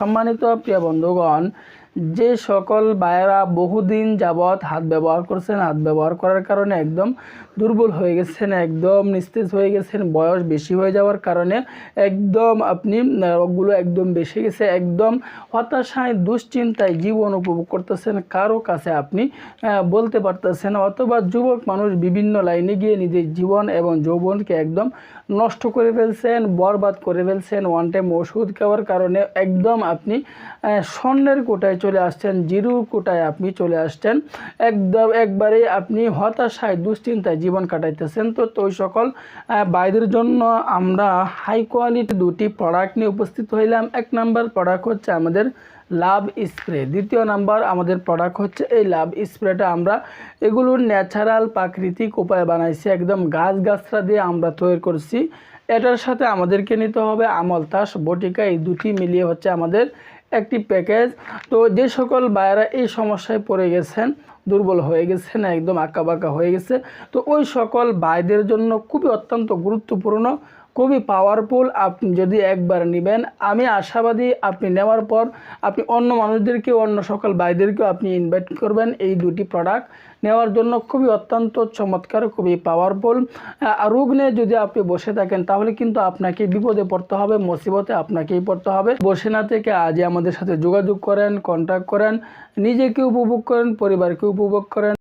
সম্মানিত প্রিয় বন্ধুগণ, যে সকল ভাইয়েরা বহুদিন যাবৎ হাত ব্যবহার করছেন, হাত ব্যবহার করার কারণে একদম দুর্বল হয়ে গেছেন, একদম নিস্তেজ হয়ে গেছেন, বয়স বেশি হয়ে যাওয়ার কারণে একদম আপনি রোগগুলো একদম বেশি গেছে, একদম হতাশায় দুশ্চিন্তায় জীবন উপভোগ করতেছেন, কারো কাছে আপনি বলতে পারতেছেন, অথবা যুবক মানুষ বিভিন্ন লাইনে গিয়ে নিজের জীবন এবং যৌবনকে একদম নষ্ট করে ফেলছেন, বরবাদ করে ফেলছেন। ওয়ান টাইম ওষুধ খাওয়ার কারণে একদম আপনি স্বর্ণের কোটায় চলে আসছেন, জিরোর কোটায় আপনি চলে আসছেন, একদম একবারে আপনি হতাশায় দুশ্চিন্তায় জীবন কাটাইতেছেন। তো ওই সকল ভাইদের জন্য আমরা হাই কোয়ালিটি দুটি প্রোডাক্ট নিয়ে উপস্থিত হইলাম। এক নাম্বার প্রোডাক্ট হচ্ছে আমাদের লাভ স্প্রে, দ্বিতীয় নাম্বার আমাদের প্রোডাক্ট হচ্ছে এই লাভ স্প্রেটা। আমরা এগুলো ন্যাচারাল প্রাকৃতিক উপায়ে বানাইছি, একদম গাছগাছরা দিয়ে আমরা তৈরি করছি। এটার সাথে আমাদেরকে নিতে হবে আমলতাস, বটিকা, এই দুটি মিলিয়ে হচ্ছে আমাদের একটি প্যাকেজ। তো যে সকল ভাইয়েরা এই সমস্যায় পড়ে গেছেন, দুর্বল হয়ে গেছেন, একদম আঁকাবাঁকা হয়ে গেছে, তো ওই সকল ভাইদের জন্য খুবই অত্যন্ত গুরুত্বপূর্ণ, খুবই পাওয়ারফুল। আপনি যদি একবার নেবেন, আমি আশাবাদী আপনি নেওয়ার পর আপনি অন্য মানুষদেরকেও, অন্য সকল ভাইদেরকেও আপনি ইনভাইট করবেন এই দুটি প্রোডাক্ট নেওয়ার জন্য। খুবই অত্যন্ত চমৎকার, খুবই পাওয়ারফুল। রোগ নিয়ে যদি আপনি বসে থাকেন তাহলে কিন্তু আপনাকে বিপদে পড়তে হবে, মুসিবতে আপনাকেই পড়তে হবে। বসে না থেকে আজই আমাদের সাথে যোগাযোগ করেন, কন্ট্যাক্ট করেন, নিজেকে উপভোগ করেন, পরিবারকে উপভোগ করেন।